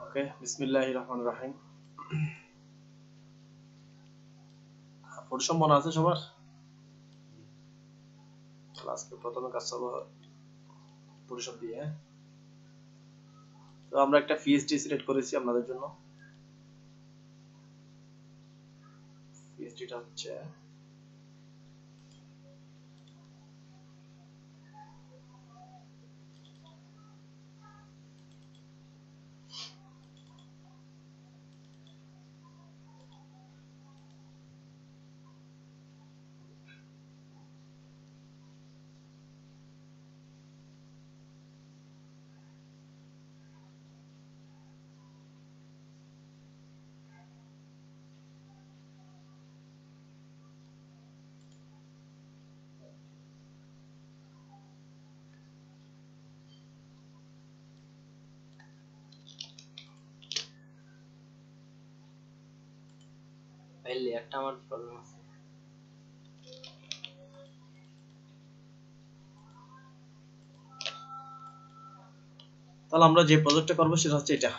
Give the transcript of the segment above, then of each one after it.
ওকে, বিসমিল্লাহির রহমানির রহিম। ফটোশপ মনে আছে সবার? তাহলে আজকে প্রথমে কাজ করবো ফটোশপ দিয়ে। তো আমরা একটা পিএসডি সিলেক্ট করেছি আপনাদের জন্য। পিএসডিটা হচ্ছে একটা আমার প্রবলেম আছে। তাহলে আমরা যে প্রজেক্টটা করবো সেটা হচ্ছে এটা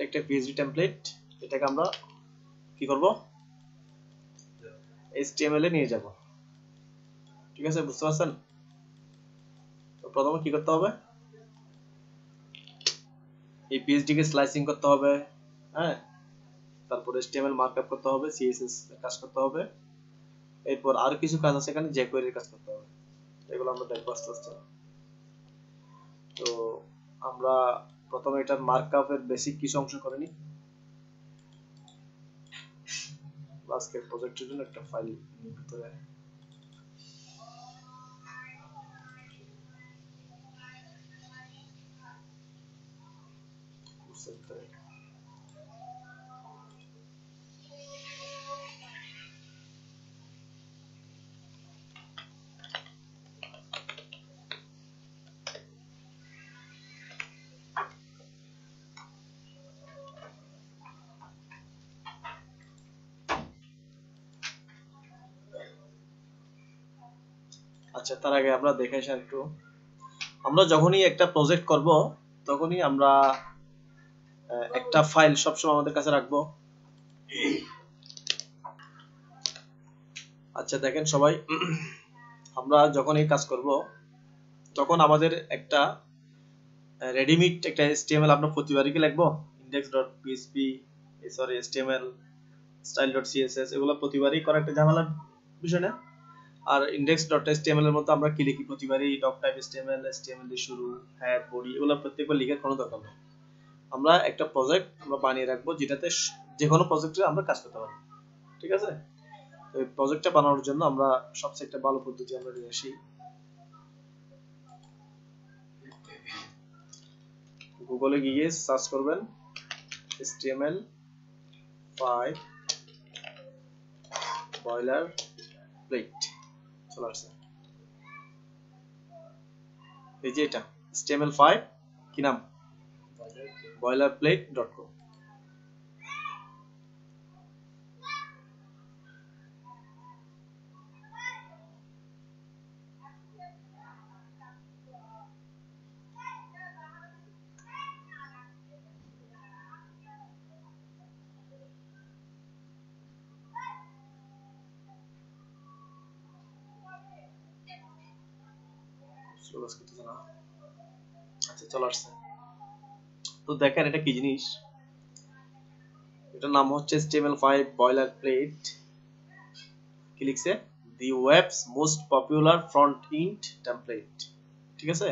একটা পিএসডি টেমপ্লেট। এটাকে আমরা কি করব, এইচটিএমএল এ নিয়ে যাব। ঠিক আছে, বুঝতে পারছেন? তো প্রথমে কি করতে হবে, এই পিএসডি কে স্লাইসিং করতে হবে, হ্যাঁ, তারপর এইচটিএমএল মার্কআপ করতে হবে, সিএসএস এর কাজ করতে হবে, এরপর আর কিছু কাজ আছে এখানে, jQuery এর কাজ করতে হবে। এগুলো আমরা দেখবো আস্তে আস্তে। তো আমরা প্রথমে এটার মার্কআপের বেসিক কিছু অংশ করে নিই। আজকের প্রজেক্টের জন্য একটা ফাইল ভিতরে আচ্ছা, তার আগে আমরা দেখে আসি একটু। আমরা যখনই একটা প্রজেক্ট করব তখনই আমরা একটা ফাইল সবসময় আমাদের কাছে রাখবো। আচ্ছা দেখেন সবাই, আমরা যখন এই কাজ করব তখন আমাদের একটা রেডিমেড একটা HTML আমরা প্রতিবারই কি লিখবো, index.php, সরি HTML, style.css, এগুলো প্রতিবারই করা একটা ঝামেলার বিষয় না। আর index.html এর মধ্যে আমরা কি লিখি প্রতিবারই, ডক টাইপ HTML, HTML দিয়ে শুরু, হেড, বডি, এগুলো প্রত্যেকবার লিখার কোনো দরকার নেই। আমরা একটা প্রজেক্ট আমরা বানিয়ে রাখবো যেটাতে যে কোনো প্রজেক্টে আমরা কাজ করতে পারি। ঠিক আছে? তো এই প্রজেক্টটা বানানোর জন্য আমরা সবচেয়ে একটা ভালো পদ্ধতি আমরা নিয়ে আসি। গুগলে গিয়ে সার্চ করবেন HTML5 বয়লার প্লেট, চলে আসছে। এই যে এটা HTML5 কি নাম, boilerplate.com। আচ্ছা, চলে আসছে। তো দেখেন এটা কি জিনিস, এটার নাম হচ্ছে HTML5 boilerplate। কি লিখছে, the web's most popular front end template। ঠিক আছে,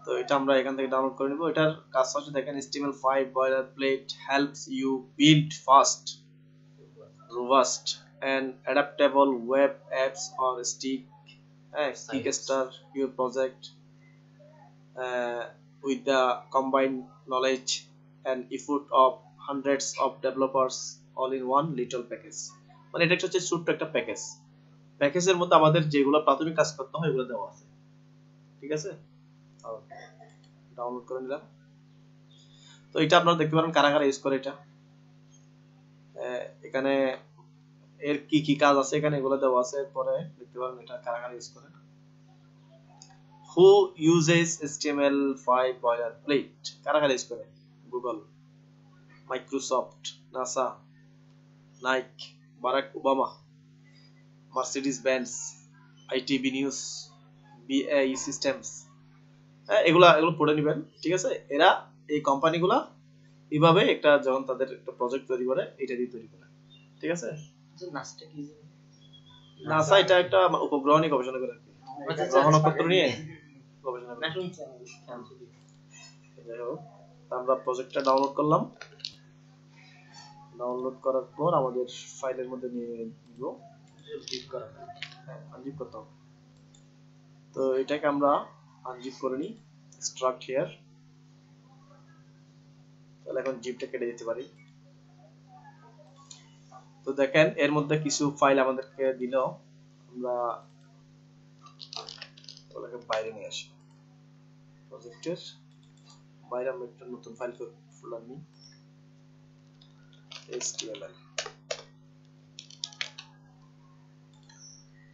তো এটা আমরা এখান থেকে ডাউনলোড করে নিব। এটার কাজ হচ্ছে দেখেন, HTML5 boilerplate helps you build fast, robust and adaptable web apps or kickstart your project with the combined knowledge and effort of hundreds of developers all in one little package। মানে এটা হচ্ছে ছোট্ট একটা প্যাকেজ, প্যাকেজের মধ্যে আমাদের যেগুলো প্রাথমিক কাজ করতে হয় এগুলো দেওয়া আছে। ঠিক আছে, ডাউনলোড করে নিলাম। তো এটা আপনারা দেখতে পারেন কারা কারা ইউজ করে এটা। এখানে এর কি কি কাজ আছে এখানে এগুলো দেওয়া আছে, পরে দেখতে পারেন এটা কারা কারা ইউজ করে। Who uses HTML5 boilerplate, কারা কারা ইউজ করে, Google, Microsoft, NASA, Nike, Barack Obama, Mercedes Benz, ITB news, BAE systems, এগুলো পড়ে নেবেন, ঠিক আছে। এরা এই কোম্পানিগুলা এইভাবে একটা যখন তাদের একটা প্রজেক্ট তৈরি করে এটা দিয়ে তৈরি করে, ঠিক আছে। নাসটা কি নাসা এটা একটা উপগ্রহ নিয়ে গবেষণা করে আর কি, গ্রহ নক্ষত্র নিয়ে গবেষণা করে। যাই হোক, আমরা প্রজেক্টটা ডাউনলোড করলাম, ডাউনলোড করার পর আমাদের ফাইলের মধ্যে নিয়ে দিব, আনজিপ করতে হবে। তো এটাকে আমরা আনজিপ করে নিই, এক্সট্রাক্ট হিয়ার। তাহলে এখন জিপটা কেটে দিতে পারি। তো দেখেন এর মধ্যে কিছু ফাইল আমাদেরকে দিল, আমরা ওটাকে বাইরে নিয়ে আসি, প্রজেক্টের বাইরে আমরা একটা নতুন ফাইল ফোল্ডার নিই, HTML,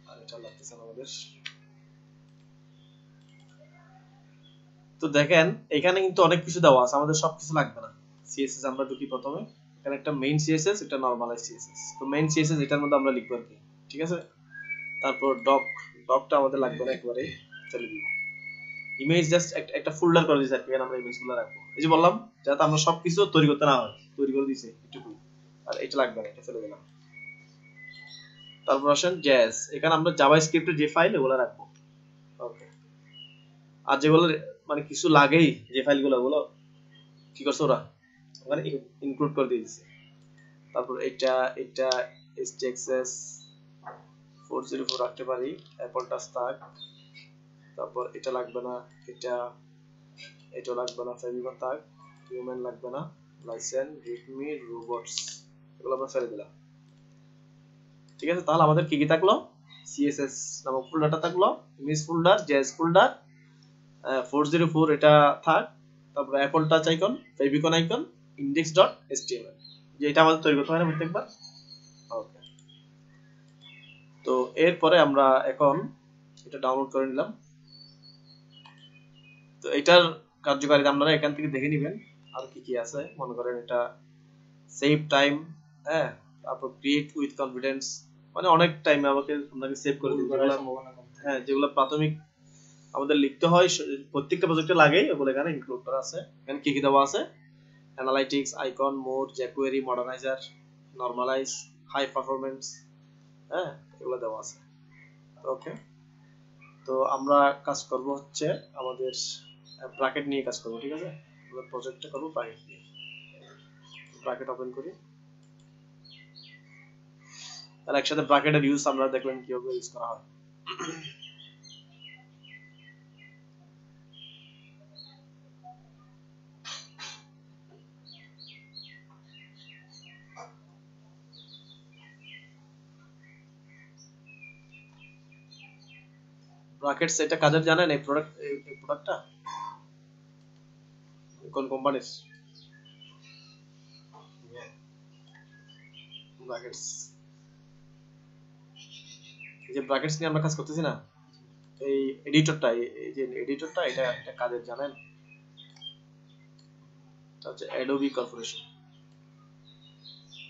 আর এটা লাগতেছে আমাদের। তো দেখেন এখানে কিন্তু অনেক কিছু দেওয়া আছে, আমাদের সবকিছু লাগবে না। CSS আমরা ঢুকি প্রথমে, এখানে একটা মেইন CSS, এটা নরমালাইজ CSS। তো মেইন CSS এটার মধ্যে আমরা লিখব আর কি, ঠিক আছে। তারপর ডকটা আমাদের লাগবে না, একবারে ফেলে দিব। ইমেজ জাস্ট একটা ফোল্ডার করে দিয়েছি আর কি, এখানে আমরা ইমেজগুলো রাখবো। এই যে বললাম যাতে আমরা সবকিছু তৈরি করতে না হয়, তৈরি করে দিয়েছি এটুকু, আর এটা লাগবে না, এটা ফেলে দিলাম। তারপর আসেন জেএস, এখানে আমরা জাভাস্ক্রিপ্টের যে ফাইল ওগুলো রাখবো, ওকে। আর যেগুলো মানে কিছু লাগেই, যে ফাইলগুলো ওগুলো কি করছে ওরা ওখানে ইনক্লুড করে দিয়েছে। তারপর এটা STXS 404 রাখতে পারি, অ্যাপল টাচ থাক। তারপর এটা লাগবে না, এটা লাগবে না, ফেভিকন থাক, হিউম্যান লাগবে না, লাইসেন্স, রিডমি, রোবটস, এগুলো আমরা ফেলে দিলাম, ঠিক আছে। তাহলে আমাদের কি কি থাকলো, CSS নামক ফোল্ডারটা থাকলো, ইমেজ ফোল্ডার, জেএস ফোল্ডার, 404 এটা থাক, তারপর Apple touch icon, favicon icon, index.html, যে এটা আমাদের তৈরি করতে হয় না প্রত্যেকবার, ওকে। তো এরপরে আমরা এখন এটা ডাউনলোড করে নিলাম। তো এটার কার্যকারিতা আপনারা এখান থেকে দেখে নেবেন, আর কি কি আছে। মনে করেন এটা সেভ টাইম, হ্যাঁ, তারপর ক্রিয়েট উইথ কনফিডেন্স, মানে অনেক টাইম আপনাকে সেভ করে দিবে, হ্যাঁ, যেগুলো প্রাথমিক আমাদের লিখতে হয়, প্রত্যেকটা প্রজেক্টে লাগে, ওগুলো এখানে ইনক্লুড করা আছে। এখানে কি কি দেওয়া আছে, analytics, icon, mode, jQuery, Modernizr, normalize, high performance, হ্যাঁ, এগুলো দেওয়া আছে, ওকে। তো আমরা কাজ করব হচ্ছে আমাদের ব্র্যাকেট নিয়ে কাজ করব, ঠিক আছে। আমরা প্রজেক্টটা করব ব্র্যাকেট নিয়ে, ব্র্যাকেট ওপেন করি। আর একসাথে ব্র্যাকেটের ইউজ আমরা দেখলাম কিভাবে ইউজ করা হয়। ব্র্যাকেটস এটা কাদের জানেন, এই প্রোডাক্টটা কোন কোম্পানির? ব্র্যাকেটস, এই যে ব্র্যাকেটস নিয়ে আমরা কাজ করতেছি না, এই এডিটরটা, এই যে এডিটরটা, এটা কাদের জানেন? এটা হচ্ছে অ্যাডোবি কর্পোরেশন,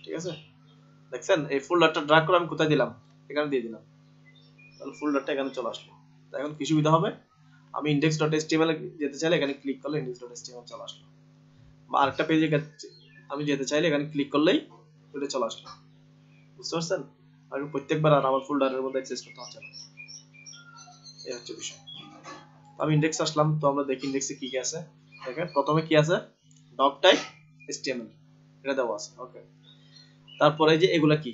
ঠিক আছে। দেখছেন এই ফোল্ডারটা ড্র্যাগ করে আমি কোথায় দিলাম, এখানে দিয়ে দিলাম, তাহলে ফোল্ডারটা এখানে চলে আসলো। এখন কি সুবিধা হবে, আমি index.html যেতে চাইলে এখানে ক্লিক করলে index.html চলে আসলো, বা আরেকটা পেজে আমি যেতে চাইলে এখানে ক্লিক করলেই এটা চলে আসলো, বুঝতে পারছেন। আর প্রত্যেকবার আর আমার ফোল্ডারের মধ্যে অ্যাক্সেস করতে হচ্ছে না, এই হচ্ছে বিষয়। আমি ইনডেক্স আসলাম, তো আমরা দেখি ইনডেক্সে কি কি আছে। দেখেন প্রথমে কি আছে, ডক টাইপ HTML, এটা দেওয়া আছে, ওকে। তারপরে যে এগুলা কি,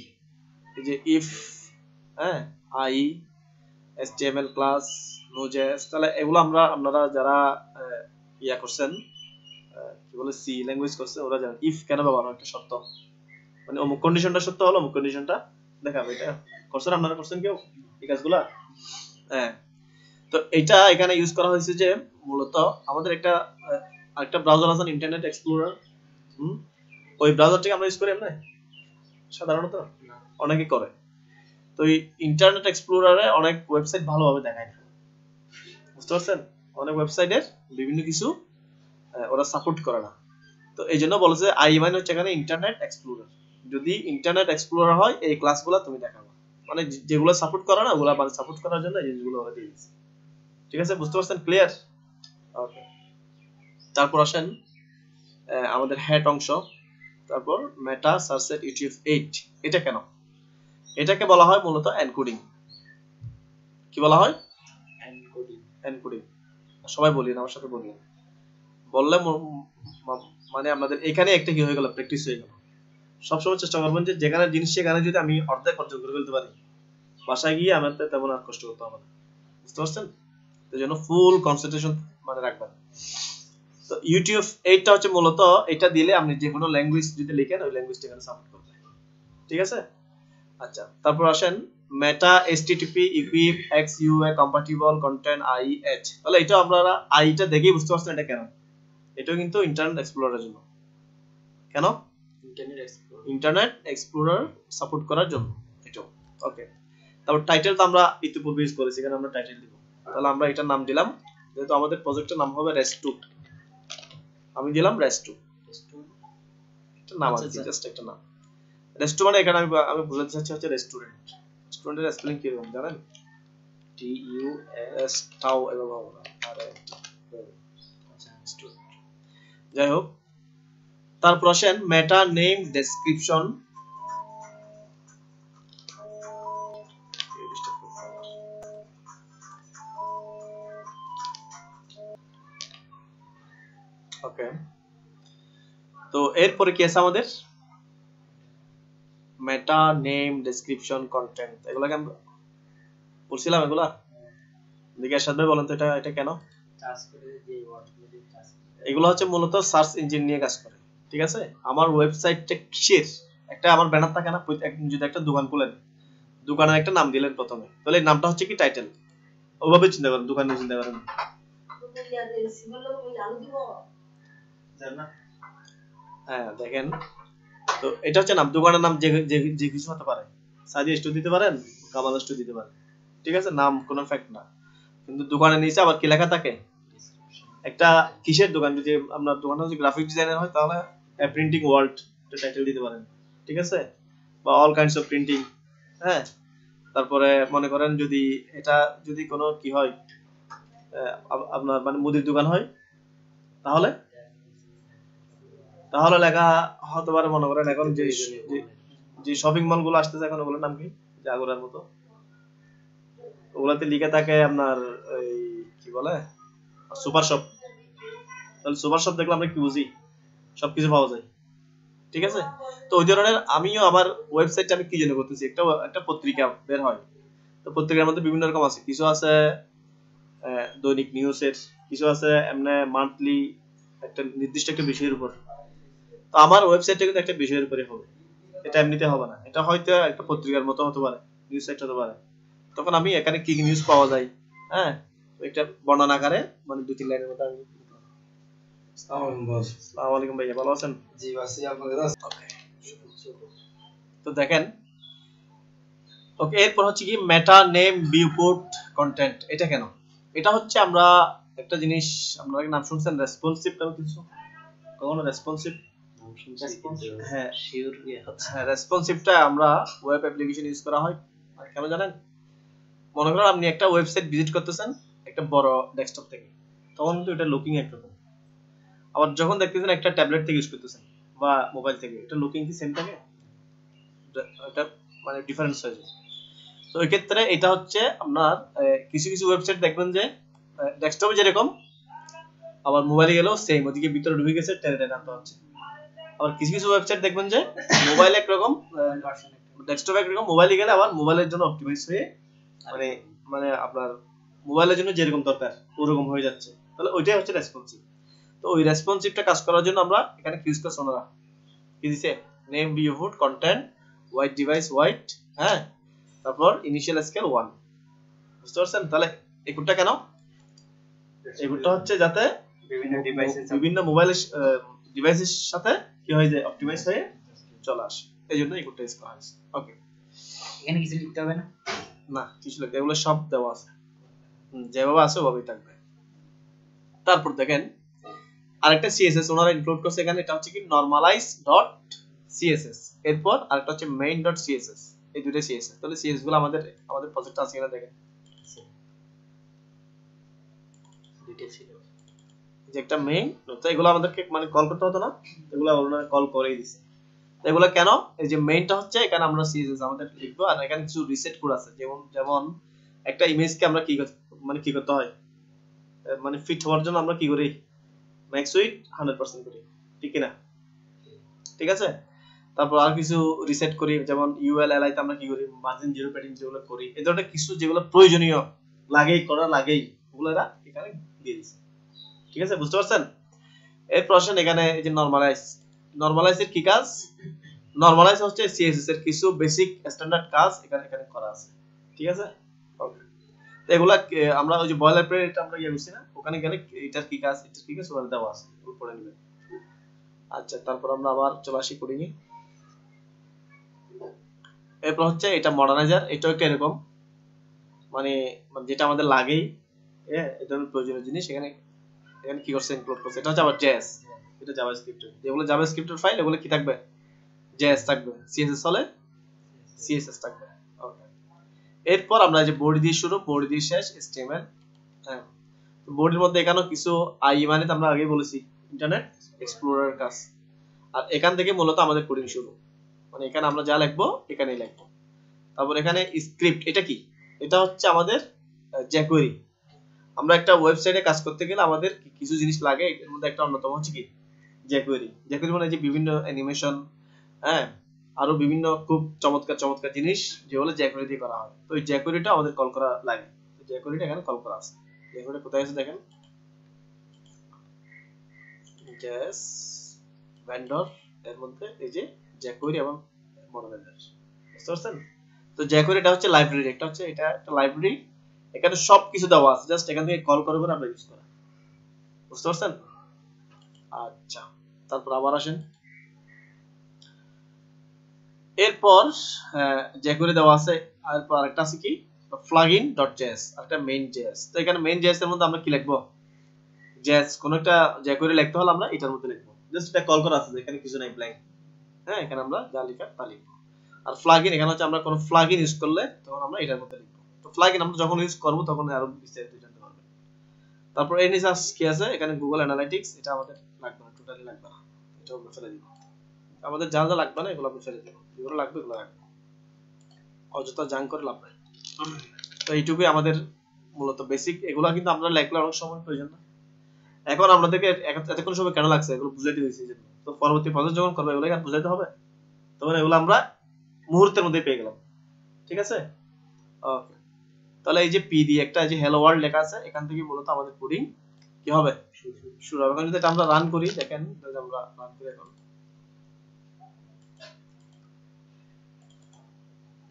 এই যে ইফ, হ্যাঁ, আই, HTML ক্লাস, নোজেস, তাহলে এগুলো আপনারা যারা ইয়া করছেন, কি বলে, সি ল্যাঙ্গুয়েজ করছে, ওরা জানেন ইফ কেন ব্যবহার হয়, একটা শর্ত, মানে অমুক কন্ডিশনটা সত্য হলো, অমুক কন্ডিশনটা দেখাবে, এটা করছেন আপনারা, করছেন কেউ এই কাজগুলা, হ্যাঁ। তো এটা এখানে ইউজ করা হয়েছে যে মূলত আমাদের আরেকটা ব্রাউজার আছে ইন্টারনেট এক্সপ্লোরার, ওই ব্রাউজারটাকে আমরা ইউজ করি এমনি সাধারণত, অনেকে করে। তো এই ইন্টারনেট এক্সপ্লোরারে অনেক ওয়েবসাইট ভালোভাবে দেখায় না, বুঝতে পারছেন, অনেক ওয়েবসাইটের বিভিন্ন কিছু ওরা সাপোর্ট করে না, তো এই জন্য বলেছে আই মানে হচ্ছে এখানে ইন্টারনেট এক্সপ্লোরার। যদি ইন্টারনেট এক্সপ্লোরার হয় এই ক্লাসগুলো তুমি দেখাবো, মানে যেগুলো সাপোর্ট করে না ওগুলো মানে সাপোর্ট করার জন্য এই জিনিসগুলো ওরা দিয়ে দিয়েছে। ঠিক আছে, বুঝতে পারছেন? ক্লিয়ার? ওকে, তারপর আসেন আমাদের হেড অংশ। তারপর মেটা সার্চেট ইউটিউব 8, এটা কেন? এটাকে বলা হয় মূলত এনকোডিং। কি বলা হয়? এনকোডিং। এনকোডিং সবাই বলি না, আমার সাথে বলি বললে মানে আমাদের এখানে একটা কি হয়ে গেল, প্র্যাকটিস হয়ে গেল। সবসময় চেষ্টা করবেন যে যেখানে জিনিস সেখানে যদি আমি অর্ধেক অর্জন করে ফেলতে পারি, বাসায় গিয়ে আমার তেমন আর কষ্ট করতে হবে না। বুঝতে পারছেন? এই জন্য ফুল কনসেন্ট্রেশন মানে রাখবেন। তো ইউটিউব 8টা হচ্ছে মূলত এটা দিলে আপনি যে কোনো ল্যাঙ্গুয়েজ যদি লিখেন ওই ল্যাঙ্গুয়েজটা এখানে সাপোর্ট করবে। ঠিক আছে? আচ্ছা, তারপর আসেন meta HTTP equiv X U I compatible content I H. তাহলে এটা আপনারা আইটা দেখেই বুঝতে পারছেন এটা কেন। এটাও কিন্তু ইন্টারনেট এক্সপ্লোরারের জন্য। কেন? ইন্টারনেট এক্সপ্লোরার সাপোর্ট করার জন্য এটাও। ওকে, তারপর টাইটেল তো আমরা ইতিপূর্বে ইউজ করেছি, এখানে আমরা টাইটেল দিব। তাহলে আমরা এটার নাম দিলাম, যেহেতু আমাদের প্রজেক্টের নাম হবে রেস2, আমি দিলাম রেস2। এটা নাম আছে, জাস্ট একটা নাম। রেস2 মানে এখানে আমি বোঝাতে চাচ্ছি হচ্ছে রেস্টুরেন্ট। রেস্টুরেন্টের স্পেলিং কি রকম জানেন? টি ইউ এস টাও এবং আর আচ্ছা স্টুডেন্ট। যাই হোক, তারপর আসেন মেটা নেম ডেসক্রিপশন। ওকে, তো এরপরে কি আছে আমাদের? মেটা নেম ডেসক্রিপশন কন্টেন্ট, এগুলোকে আমরা বলছিলাম এগুলা। দেখি এরশাদ ভাই বলেন তো এটা এটা কেন? এগুলো হচ্ছে মূলত সার্চ ইঞ্জিন নিয়ে কাজ করে। ঠিক আছে, আমার ওয়েবসাইটটা কিসের একটা আমার ব্যানার থাকে না, যদি একটা দোকান খুলেন, দোকানের একটা নাম দিলেন প্রথমে, তাহলে এই নামটা হচ্ছে কি টাইটেল। ওভাবে চিন্তা করেন, দোকানে চিন্তা করেন। হ্যাঁ দেখেন, তো এটা হচ্ছে নাম, দোকানের নাম যে কিছু হতে পারে, সাদি স্টোর দিতে পারেন, কামাল স্টোর দিতে পারেন। ঠিক আছে, নাম কোনো ফ্যাক্ট না, কিন্তু দোকানের নিচে আবার কি লেখা থাকে? একটা কিসের দোকান, যদি আপনার দোকানটা যদি গ্রাফিক ডিজাইনার হয় তাহলে প্রিন্টিং ওয়ার্ল্ড টাইটেল দিতে পারেন। ঠিক আছে, বা অল কাইন্ডস অফ প্রিন্টিং। হ্যাঁ, তারপরে মনে করেন যদি এটা যদি কোনো কি হয়, আপনার মানে মুদির দোকান হয়, তাহলে তাহলে লেখা হতে পারে মনে করেন এখন যে শপিং মল গুলো আসতেছে এখন ওগুলোর নাম কি, জাগোরার মতো, ওগুলাতে লিখে থাকে আপনার এই কি বলে সুপার শপ। তাহলে সুপার শপ দেখলে আমরা কি বুঝি? সবকিছু পাওয়া যায়। ঠিক আছে, তো ওই ধরনের আমিও আমার ওয়েবসাইটটা আমি কি জন্য করতেছি, একটা পত্রিকা বের হয়, তো পত্রিকার মধ্যে বিভিন্ন রকম আছে, কিছু আছে দৈনিক নিউজের, কিছু আছে এমনি মান্থলি একটা নির্দিষ্ট একটা বিষয়ের উপর। তো আমার ওয়েবসাইটটা কিন্তু একটা বিষয়ের উপরে হবে, এটা এমনিতে হবে না, এটা হয়তো একটা পত্রিকার মতো হতে পারে, নিউজ সাইট হতে পারে। তখন আমি এখানে কি নিউজ পাওয়া যায়, হ্যাঁ, একটা বর্ণনা আকারে মানে 2-3 লাইনের মতো আমি। আসসালামু আলাইকুম ভাইয়া, ভালো আছেন? জি আছি, আপনাদের ওকে, তো দেখেন, ওকে, এরপর হচ্ছে কি মেটা নেম ভিউপোর্ট কন্টেন্ট। এটা কেন? এটা হচ্ছে আমরা একটা জিনিস, আপনারা কি নাম শুনছেন রেসপন্সিভ নামে কিছু? কখনো রেসপন্সিভ? হ্যাঁ শিওর, হ্যাঁ রেসপন্সিভটা আমরা ওয়েব অ্যাপ্লিকেশন ইউজ করা হয়। আর কেন জানেন? মনে করেন আপনি একটা ওয়েবসাইট ভিজিট করতেছেন একটা বড় ডেস্কটপ থেকে, তখন কিন্তু এটা লুকিং একরকম। আবার যখন দেখতেছেন একটা ট্যাবলেট থেকে ইউজ করতেছেন বা মোবাইল থেকে, এটা লুকিং কি সেম থাকে? এটা মানে ডিফারেন্স হয়ে যায়। তো এই ক্ষেত্রে এটা হচ্ছে আপনার কিছু কিছু ওয়েবসাইট দেখবেন যে ডেস্কটপে যেরকম, আবার মোবাইলে গেলেও সেম, ওদিকে ভিতরে ঢুকে গেছে টেনে আনতে হচ্ছে। আবার কিছু কিছু ওয়েবসাইট দেখবেন যে মোবাইল একরকম, ডেস্কটপ একরকম, মোবাইলে গেলে আবার মোবাইলের জন্য অপটিমাইজ হয়ে মানে মানে আপনার মোবাইলের জন্য যেরকম দরকার ওরকম হয়ে যাচ্ছে। তাহলে ওইটাই হচ্ছে রেসপন্সিভ। তো ওই রেসপন্সিভটা কাজ করার জন্য আমরা এখানে কি ইউজ করছি, ওনারা কি দিছে, name viewport content white device white, হ্যাঁ, তারপর ইনিশিয়াল স্কেল 1। বুঝতে পারছেন? তাহলে এই কোডটা কেন? এই কোডটা হচ্ছে যাতে বিভিন্ন মোবাইলের ডিভাইসের সাথে কি হয়ে যায়, অপটিমাইজ হয়ে চলে আসে, এই জন্য এই কোডটা ইউজ করা হয়েছে। ওকে, এখানে কিছু লিখতে হবে না? না কিছু লিখতে, এগুলো সব দেওয়া আছে, যেভাবে আছে ওভাবেই থাকবে। তারপর দেখেন আরেকটা সিএসএস ওনারা ইনক্লুড করছে এখানে, এটা হচ্ছে কি normalize.css, এরপর আরেকটা হচ্ছে main.css, এই দুটো সিএসএস। তাহলে সিএসএস গুলো আমাদের প্রজেক্টে আছে কিনা দেখেন, দুইটা ছিল যে একটা মেইন, তো এগুলো আমাদেরকে মানে কল করতে হতো না, এগুলো ওনারা কল করেই দিছে। এগুলো কেন, এই যে মেইনটা হচ্ছে এখানে আমরা সিএসএস আমাদের লিখবো, আর এখানে কিছু রিসেট কোড আছে, যেমন একটা ইমেজকে আমরা কি করতে হয়, মানে ফিট হওয়ার জন্য আমরা কি করি, ম্যাক্স উইথ 100% করি, ঠিক না? ঠিক আছে। তারপর আর কিছু রিসেট করি, যেমন ইউএল এলআই তে আমরা কি করি, মার্জিন জিরো প্যাডিং যেগুলো করি, এই ধরনের কিছু যেগুলো প্রয়োজনীয় লাগেই ওগুলো এখানে দিয়ে দিছি। ঠিক আছে, বুঝতে পারছেন? এরপর আসেন এখানে এই যে নরমালাইজ এর কি কাজ, নরমালাইজ হচ্ছে সিএসএস এর কিছু বেসিক স্ট্যান্ডার্ড কাজ এখানে করা আছে। ঠিক আছে, ওকে। তো এগুলা আমরা ওই যে বয়লার প্লেট এটা আমরা করছি না, ওখানে গেলে এটার কি কাজ ওখানে দেওয়া আছে, পড়ে নেবেন। আচ্ছা, তারপর আমরা আবার চলে আসি কোডিং এ। এরপর হচ্ছে এটা মডার্নাইজার, এটাও একটা এরকম মানে যেটা আমাদের লাগেই, এটা প্রয়োজনীয় জিনিস, এখানে কি করছে, ইনক্লুড করছে। এটা হচ্ছে আবার জেএস, এটা জাভাস্ক্রিপ্ট, যেগুলো জাভাস্ক্রিপ্টের ফাইল এগুলো কি থাকবে, জেএস থাকবে, সিএসএস হলে সিএসএস থাকবে। ওকে। এরপর আমরা যে বডি দিয়ে শুরু, বডি দিয়ে শেষ, এচটিএমএল। হ্যাঁ, তো বডির মধ্যে এখানেও কিছু আই মানে আমরা আগেই বলেছি ইন্টারনেট এক্সপ্লোরার কাজ, আর এখান থেকে মূলত আমাদের কোডিং শুরু, মানে এখানে আমরা যা লিখবো এখানেই লিখবো। তারপর এখানে স্ক্রিপ্ট, এটা কি, এটা হচ্ছে আমাদের জ্যাকুয়েরি। আমরা একটা ওয়েবসাইটে কাজ করতে গেলে আমাদের কিছু জিনিস লাগে, এর মধ্যে একটা অন্যতম হচ্ছে কি জ্যাকুয়েরি। জ্যাকুয়েরি মানে যে বিভিন্ন অ্যানিমেশন, হ্যাঁ, আরো বিভিন্ন খুব চমৎকার জিনিস যেগুলো জ্যাকুয়েরি দিয়ে করা হয়। তো এই জ্যাকুয়েরিটা আমাদের কল করা লাগে, তো জ্যাকুয়েরিটা এখানে কল করা আছে। জ্যাকুয়েরি কোথায় আছে দেখেন, জেএস ভেন্ডর এর মধ্যে এই যে জ্যাকুয়েরি এবং মডার্নাইজার, বুঝতে পারছেন? তো জ্যাকুয়েরিটা হচ্ছে লাইব্রেরি, এটা একটা লাইব্রেরি, এখানে সবকিছু দেওয়া আছে, জাস্ট এখান থেকে কল করে আমরা ইউজ করা, বুঝতে পারছেন? আচ্ছা, তারপর আবার আসেন, এরপর জ্যাকুয়েরি দেওয়া আছে, এরপর আরেকটা আছে কি plugin.js, আরেকটা main.js। তো এখানে main.js এর মধ্যে আমরা কি লিখবো, জেএস কোন একটা জ্যাকুয়েরি লিখতে হলে আমরা এটার মধ্যে লিখবো, জাস্ট এটা কল করা আছে, এখানে কিছু নাই, ব্ল্যাঙ্ক। হ্যাঁ, এখানে আমরা যা লিখা তা লিখবো। আর প্লাগইন, এখানে হচ্ছে আমরা কোন প্লাগইন ইউজ করলে তখন আমরা এটার মধ্যে লিখবো। তো প্লাগইন আমরা যখন ইউজ করব তখন আরো বিস্তারিত জানতে পারবেন। তারপর এর নিচে কি আছে, এখানে গুগল অ্যানালিটিক্স, এটা আমাদের লাগবে না, টোটালি লাগবে না, এটা আমরা ফেলে দিব। আমাদের যা যা লাগবে না এগুলো আমরা ফেলে দিব, যেগুলো লাগবে এগুলো রাখবো, অযথা জাঙ্ক করে লাভ নাই। তো এইটুকুই আমাদের মূলত বেসিক, এগুলো কিন্তু আমরা লিখলে অনেক সময় প্রয়োজন না। এখন আপনাদেরকে এতক্ষণ সময় কেন লাগছে এগুলো বুঝাইতে দিয়েছি, তো পরবর্তী প্রজেক্ট যখন করবে এগুলো আর বুঝাইতে হবে, তখন এগুলো আমরা মুহূর্তের মধ্যে পেয়ে গেলাম। ঠিক আছে, ওকে। তাহলে এই যে পি দিয়ে একটা যে হ্যালো ওয়ার্ল্ড লেখা আছে, এখান থেকে মূলত আমাদের কোডিং কি হবে, শুরু হবে। এখন যদি এটা আমরা রান করি, দেখেন যদি আমরা রান করি এখন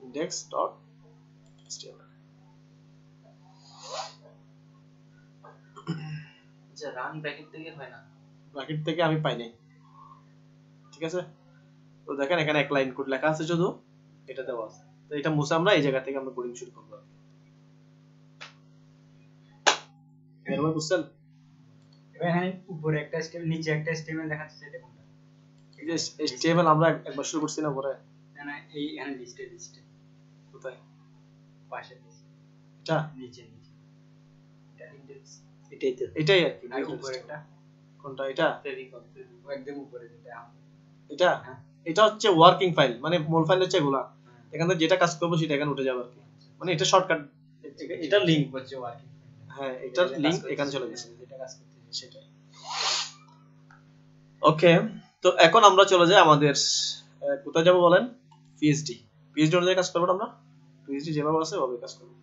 index.html, আচ্ছা, রান ব্র্যাকেট থেকে হয় না, ব্র্যাকেট থেকে আমি পাই নাই। ঠিক আছে, তো দেখেন এখানে এক লাইন কোড লেখা আছে, শুধু এটা দেওয়া আছে, তো এটা মুছে আমরা এই জায়গা থেকে আমরা কোডিং শুরু করব। এরকম বুঝছেন? এখানে উপরে একটা স্টেপ, নিচে একটা স্টেপে দেখাচ্ছে, সেটা কোনটা? এই যে HTML আমরা একবার শুরু করছি না, পরে না না, এই এখানে লিস্টে কোথায়, পাশে এটা নিচে এটা ইনডেক্স, এটাই আর কি, আর উপরে একটা কোনটা, এটা ফেভিকল, একদম উপরে যেটা এটা হ্যাঁ। এটা হচ্ছে ওয়ার্কিং ফাইল, মানে মূল ফাইল হচ্ছে এগুলা, এখান থেকে যেটা কাজ করবো সেটা এখানে উঠে যাবে আর কি, মানে এটা শর্টকাট, এটা লিংক হচ্ছে ওয়ার্কিং। হ্যাঁ, এটার লিংক এখানে চলে গেছে, যেটা কাজ করতে সেটাই। ওকে, তো এখন আমরা চলে যাই আমাদের কোথায় যাব বলেন, পিএইচডি অনুযায়ী কাজ করবো আমরা, পিএইচডি যেভাবে আছে ওভাবে কাজ করবো।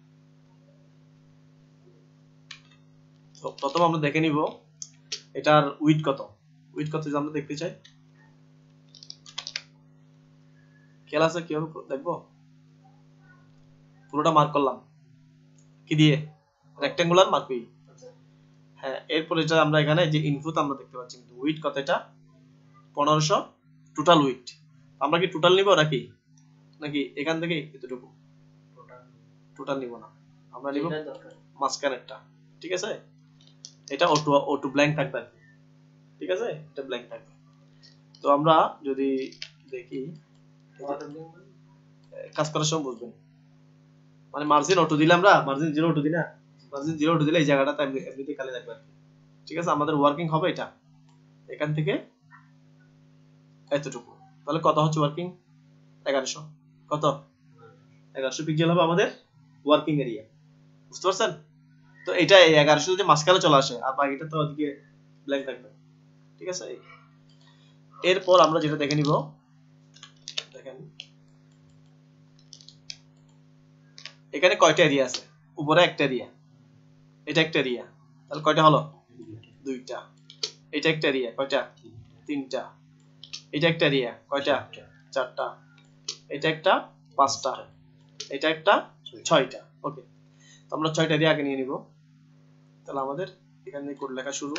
তো প্রথম আমরা দেখে নিব এটার উইডথ কত, যদি আমরা দেখতে চাই, ক্লাসে কিভাবে দেখবো, পুরোটা মার্ক করলাম কি দিয়ে, রেক্ট্যাঙ্গুলার মার্ক করি। হ্যাঁ, এরপর এটা আমরা এখানে যে ইনপুট আমরা দেখতে পাচ্ছি, কিন্তু উইডথ কত, এটা 1500 টোটাল উইডথ। আমরা কি টোটাল নিব নাকি এখান থেকে এতটুকু, টোটাল নিব না, আমরা নিব মাঝখানেরটা। ঠিক আছে, এটা অটো ব্ল্যাঙ্ক থাকবে, ঠিক আছে, এটা ব্ল্যাঙ্ক থাকবে। তো আমরা যদি দেখি কাজ করার সময় বুঝবেন, মানে মার্জিন অটো দিলে আমরা মার্জিন 0 অটো দিই না, মার্জিন 0 অটো দিলে এই জায়গাটা এমনিতেই খালি থাকবে। ঠিক আছে, আমাদের ওয়ার্কিং হবে এটা এখান থেকে এতটুকু। তাহলে কত হচ্ছে ওয়ার্কিং? 1100। কত? 1100 পিক্সেল হবে আমাদের ওয়ার্কিং এরিয়া। বুঝতে পারছেন? তো এটা এই 1100 যদি মাঝখানে চলে আসে আর বাকিটা তো ওদিকে ব্ল্যাঙ্ক থাকবে। ঠিক আছে, এরপর আমরা যেটা দেখে নিব, দেখেন এখানে কয়টা এরিয়া আছে? উপরে একটা এরিয়া, এটা একটা এরিয়া, তাহলে কয়টা হলো? দুইটা। এটা একটা এরিয়া, কয়টা? তিনটা। এটা একটা এরিয়া, কয়টা? চারটা। এটা একটা, পাঁচটা। এটা একটা, ছয়টা। ওকে, তো আমরা 6টা এরিয়া আগে নিয়ে নিব। তাহলে আমাদের এখান থেকে কোড লেখা শুরু,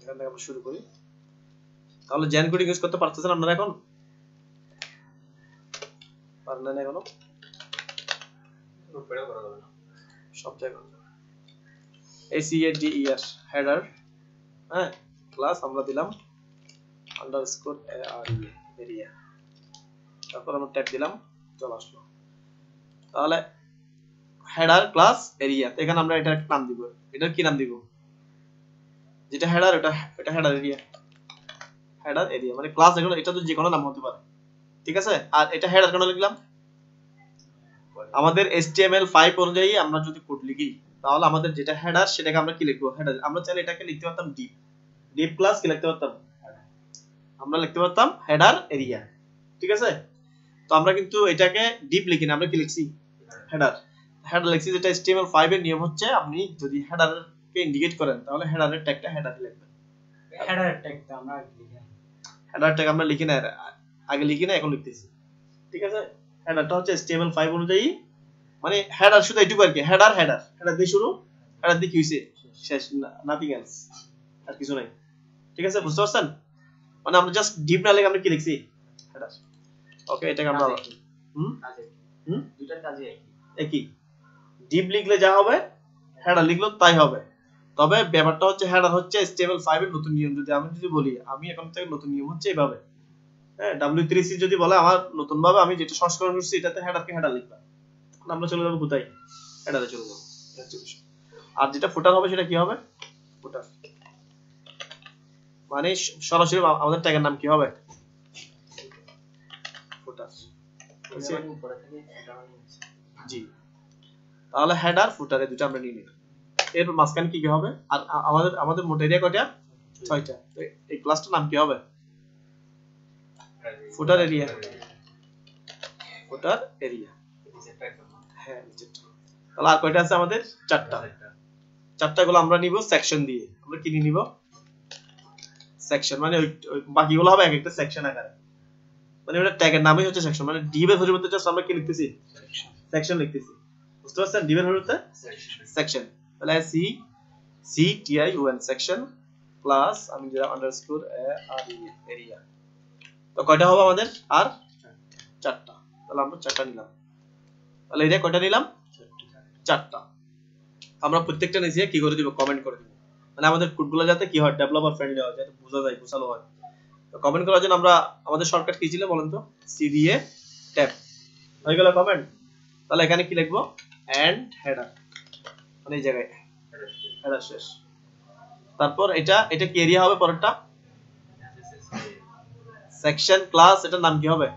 এখান থেকে আমরা শুরু করি। তাহলে জেন কোডিং ইউজ করতে পারতেছেন আপনারা এখন? পারেন না এখনো? সব জায়গায় ACADER হেডার, হ্যাঁ, ক্লাস আমরা দিলাম আন্ডারস্কোর এরিয়া, তারপর আমরা ট্যাগ দিলাম, চলে আসলো। তাহলে হেডার ক্লাস এরিয়া, এখানে আমরা এটা একটা নাম দিব। এটার কি নাম দিব? যেটা হেডার এটা হেডার এরিয়া, হেডার এরিয়া মানে ক্লাস, এগুলো এটা তো যে কোনো নাম হতে পারে। ঠিক আছে, আর এটা হেডার কেন লিখলাম? আমাদের HTML5 অনুযায়ী আমরা যদি কোড লিখি তাহলে আমাদের যেটা হেডার সেটাকে আমরা কি লিখবো? হেডার। আমরা চাইলে এটাকে লিখতে পারতাম ডিপ, ডিপ ক্লাস কি লিখতে পারতাম? আমরা লিখতে পারতাম হেডার এরিয়া। ঠিক আছে, তো আমরা কিন্তু এটাকে ডিপ লিখি না, আমরা কি লিখছি? হেডার। হেডার লিখছি, যেটা HTML5 এর নিয়ম হচ্ছে আপনি যদি হেডারকে ইন্ডিকেট করেন তাহলে হেডারের ট্যাগটা হেডারে লিখবেন। হেডার ট্যাগটা আমরা লিখি, হেডার ট্যাগ আমরা লিখি না, আগে লিখি না, এখন লিখতেছি। ঠিক আছে, হেডারটা হচ্ছে HTML5 অনুযায়ী, মানে হেডার শুধু এইটুকু আর কি, হেডার হেডার হেডার দিয়ে শুরু, হেডার দিয়ে কি হইছে শেষ, নাথিং এলস, আর কিছু নাই। ঠিক আছে, বুঝতে পারছেন? মানে আমরা জাস্ট ডিপ না লিখে আমরা কি লিখছি? হেডার। ওকে, এটাকে আমরা দুইটার কাজে একই। ডিপ লিখলে যা হবে হেডার লিখলেও তাই হবে। তবে ব্যাপারটা হচ্ছে হেডার হচ্ছে HTML5 এর নতুন নিয়ম। যদি আমি বলি আমি এখন থেকে নতুন নিয়ম হচ্ছে এইভাবে, হ্যাঁ, W3C যদি বলে আমার নতুন ভাবে আমি যেটা সংস্করণ করছি এটাতে হেডারকে হেডার লিখবা, আমরা চলে যাবো কোথায়? হেডারে চলে যাবো। আর যেটা ফুটার হবে সেটা কি হবে? ফুটার মানে সরাসরি আমাদের ট্যাগের নাম কি হবে? ফুটার। জি, তাহলে হেডার ফুটার এই দুটো আমরা নিয়ে নিলাম। এরপর মাঝখানে কি কি হবে? আর আমাদের মোট এরিয়া কয়টা? 6টা। তো এই ক্লাসটার নাম কি হবে? ফুটার এরিয়া। ফুটার এরিয়া, হ্যাঁ। তাহলে আর কয়টা আছে আমাদের? 4টা। 4টা গুলো আমরা নিব সেকশন দিয়ে। আমরা কি নিব? সেকশন, মানে ওই বাকিগুলো হবে এক একটা সেকশন আকারে, মানে ওটা ট্যাগের নামই হচ্ছে সেকশন। মানে ডিভ এর পরিবর্তে জাস্ট আমরা কি লিখতেছি? সেকশন লিখতেছি। বুঝতে পারছেন? ডিভ এর পরিবর্তে সেকশন। তাহলে CTION সেকশন প্লাস আমি দিলাম আন্ডারস্কোর এরিয়া। তো কয়টা হবে আমাদের? আর 4টা। তাহলে আমরা 4টা নিলাম। তাহলে এরিয়া কয়টা নিলাম? 4টা। আমরা প্রত্যেকটা নিচে কি করে দিব? কমেন্ট করে দিব, মানে আমাদের কোডগুলো যাতে কি হয়? ডেভেলপার ফ্রেন্ডলি হয়, যাতে বোঝা যায়, গোছালো হয়। তো কমেন্ট করার জন্য আমরা আমাদের শর্টকাট কি ছিল বলেন তো? CDA ট্যাব হয়ে গেল কমেন্ট। তাহলে এখানে কি লিখবো? এন্ড হেডার, মানে এই জায়গায় হেডার শেষ। তারপর এটা কি এরিয়া হবে? পরেরটা সেকশন ক্লাস, এটার নাম কি হবে?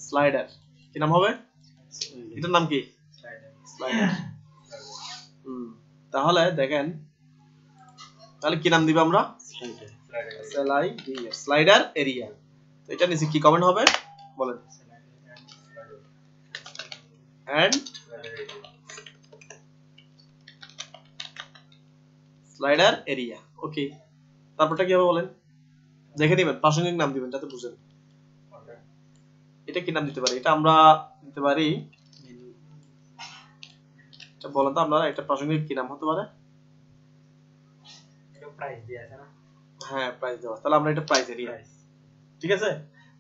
স্লাইডার। কি নাম হবে? এটার নাম কি? স্লাইডার। তাহলে দেখেন, তাহলে কি নাম দিব আমরা? Slider area. তো এটা নিচে কি কমেন্ট হবে বলেন? And slider area. ওকে, তারপরটা কি হবে বলেন? দেখে নিবেন, প্রাসঙ্গিক নাম দিবেন যাতে বুঝেন। এটা কি নাম দিতে পারি? এটা আমরা দিতে পারি, এটা বলেন তো আপনারা, একটা প্রাসঙ্গিক কি নাম হতে পারে? এটা প্রাইস দেয়া আছে না? হ্যাঁ, প্রাইস দেওয়া। তাহলে আমরা এটা প্রাইস এরিয়া। ঠিক আছে,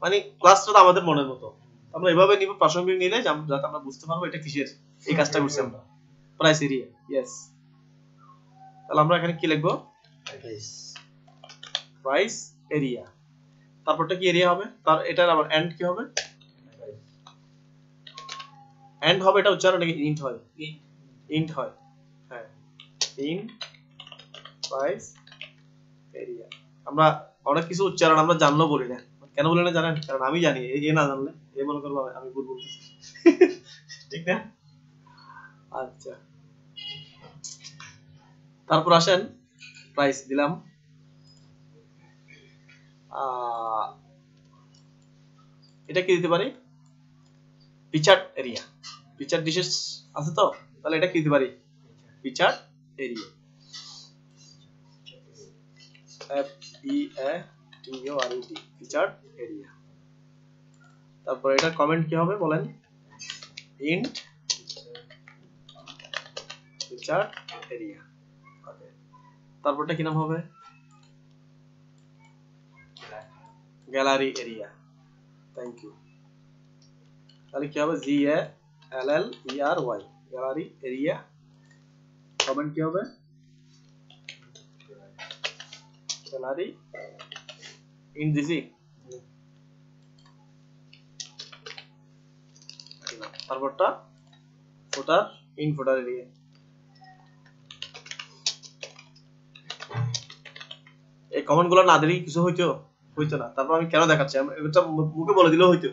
মানে ক্লাসটা আমাদের মনের মতো আমরা এভাবে নিব, প্রাসঙ্গিক নিলে যাতে আমরা বুঝতে পারবো এটা কিসের, এই কাজটা করছি আমরা। Price area, yes. তাহলে আমরা এখানে কি লিখবো প্রাইস প্রাইস এরিয়া তারপরটা কি এরিয়া হবে তার এটার আবার এন্ড কি হবে এন্ড হবে এটা উচ্চারণ নাকি ইন্ট হয় ইন্ট হয় হ্যাঁ ইন্ট প্রাইস এরিয়া আমরা অনেক কিছু উচ্চারণ আমরা জানলেও বলি না কেন বলি না জানেন কারণ আমি জানি এই না জানলে এই মনে করবো আমি ভুল বলতেছি ঠিক না আচ্ছা তারপর আসেন প্রাইস দিলাম এটা কি দিতে পারি ফিচার্ড এরিয়া ফিচার্ড ডিশেস আছে তো তাহলে এটা কি দিতে পারি featured area FEATURED featured area তারপর এটা কমেন্ট কি হবে বলেন ইন্ট ফিচার্ড এরিয়া ওকে তারপরটা কি নাম হবে গ্যালারি এরিয়া থ্যাংক ইউ তাহলে কি হবে GALLERY গ্যালারি এরিয়া কমেন্ট কি হবে গ্যালারি ইন দিছি তারপরটা ফুটার ইন ফুটার এরিয়া এই কমেন্ট গুলো না দিলেই কিছু হইতো না তারপর আমি কেন দেখাচ্ছি এটা মুখে বলে দিলেও হইতো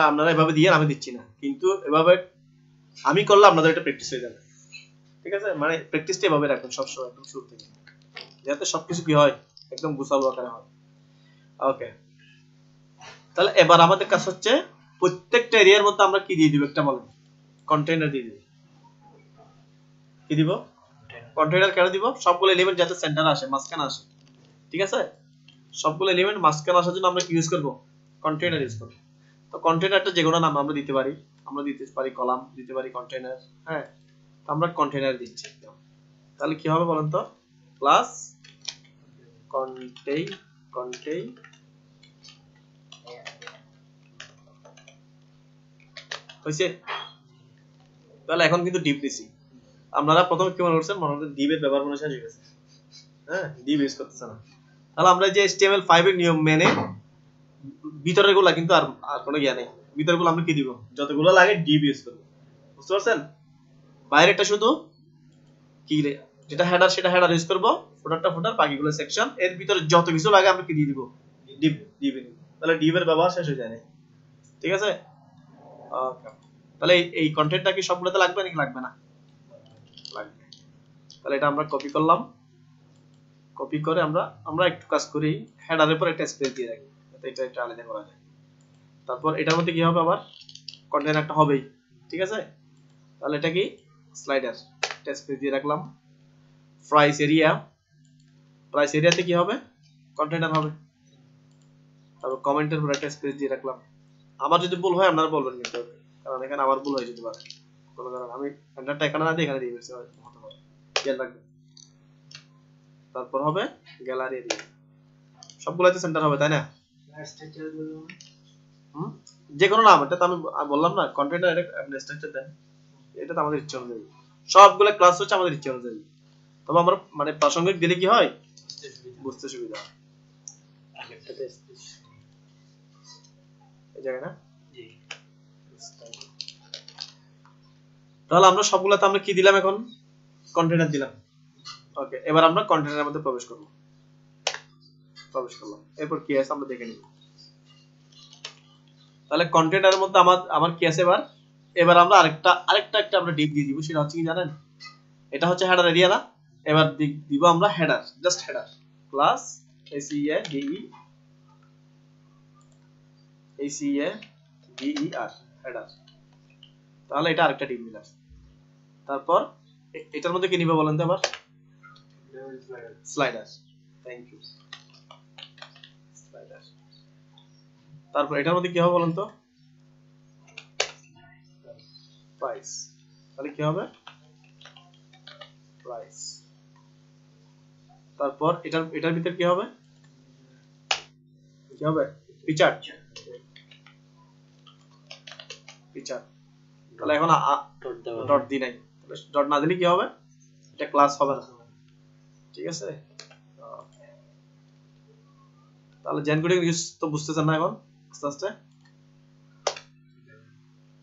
আপনারা এভাবে দিয়ে আমি দিচ্ছি না কিন্তু এভাবে আমি করলে আপনাদের এটা প্র্যাকটিস হয়ে যাবে ঠিক আছে মানে প্র্যাকটিসটা এভাবে রাখবেন সবসময় একদম শুরু থেকে যাতে সবকিছু কি হয় একদম গোছালো আকারে হয় ওকে তাহলে এবার আমাদের কাজ হচ্ছে প্রত্যেকটা এরিয়ার মধ্যে আমরা কি দিয়ে দিব একটা বলেন কন্টেইনার দিয়ে দিব কি দিব কন্টেইনার কেন দিব সবগুলো এলিমেন্ট যাতে সেন্টারে আসে মাঝখানে আসে ঠিক আছে সবগুলো এলিমেন্ট মাঝখানে আসার জন্য আমরা কি ইউজ করব কন্টেইনার ইউজ করব তো কন্টেইনারটা যে কোনো নাম আমরা দিতে পারি কলাম দিতে পারি কন্টেইনার হ্যাঁ আমরা কন্টেইনার দিচ্ছি তাহলে কি হবে বলেন তো ক্লাস কন্টেইন হইছে তাহলে এখন কিন্তু ডিপ দিছি আপনারা প্রথমে কি মনে করছেন মনে হচ্ছে ডিপের ব্যবহার মনে শেষ হয়ে গেছে হ্যাঁ ডিপ ইউজ করতেছে না তাহলে আমরা যে HTML5 এর নিয়ম মেনে ভিতরের গুলা কিন্তু আর কোনো জ্ঞান নেই ভিতরের গুলো আমরা কি দিব যতগুলো লাগে ডিপ ইউজ করব বুঝতে পারছেন বাইরেটা শুধু কি যেটা হেডার সেটা হেডার ইউজ করব ফুটারটা ফুটার বাকিগুলো সেকশন এর ভিতরে যত কিছু লাগে আমরা কি দিয়ে দিব ডিপ তাহলে ডিপের ব্যবহার শেষ হয়ে যায় না ঠিক আছে ওকে তাহলে এই কন্টেন্টটা কি সবগুলোতে লাগবে নাকি লাগবে না লাগবে তাহলে এটা আমরা কপি করলাম কপি করে আমরা একটু কাজ করি হেডারের পর একটা স্পেস দিয়ে রাখি যাতে এটা আলাদা করা যায় তারপর এটার মধ্যে কি হবে আবার কন্টেইনারটা হবেই ঠিক আছে তাহলে এটা কি স্লাইডার একটা স্পেস দিয়ে রাখলাম প্রাইস এরিয়াতে কি হবে কন্টেইনার হবে তারপর কমেন্টের পর একটা স্পেস দিয়ে রাখলাম আমার যদি ভুল হয় আপনারা বলবেন কিন্তু কারণ এখানে আমার ভুল হয়ে যেতে পারে কোনো কারণ আমি এন্টারটা এখানে না দিয়ে এখানে দিয়ে দিয়েছি হতে পারে খেয়াল রাখবেন তারপর হবে গ্যালারি এরিয়া সবগুলোতে সেন্টার হবে তাই না যে কোনো নাম এটা তো আমি বললাম না কন্টেইনার এটা স্ট্রাকচার দেন এটা তো আমাদের ইচ্ছা অনুযায়ী সবগুলো ক্লাস হচ্ছে আমাদের ইচ্ছা অনুযায়ী তবে আমরা মানে প্রাসঙ্গিক দিলে কি হয় বুঝতে সুবিধা হয় আগেরটাতে এই জায়গা না জি তাহলে আমরা সবগুলোতে আমরা কি দিলাম এখন কন্টেইনার দিলাম ওকে এবার আমরা কন্টেইনারের মধ্যে প্রবেশ করলাম এরপর কি আছে আমরা দেখে নিব তাহলে কন্টেইনারের মধ্যে আমার কি আছে এবার আমরা আরেকটা আমরা ডিপ দিয়ে দিব সেটা হচ্ছে কি জানেন এটা হচ্ছে হেডার এরিয়া না এবার দিব আমরা header just header class HEADER header তাহলে এটা আরেকটা ডিপ নিলাম তারপর এটার মধ্যে কি নিবে বলেন তো আবার স্লাইডার থ্যাংক ইউ স্লাইডার তারপর এটার মধ্যে কি হবে বলেন তো প্রাইস তাহলে কি হবে প্রাইস তারপর এটার ভিতর কি হবে ফিচার তাহলে এখন ডট দি নাই ডট না দিলে কি হবে এটা ক্লাস হবে না ঠিক আছে। তাহলে জেন কোডিং ইউজ তো বুঝতেছেন না এখন আস্তে আস্তে।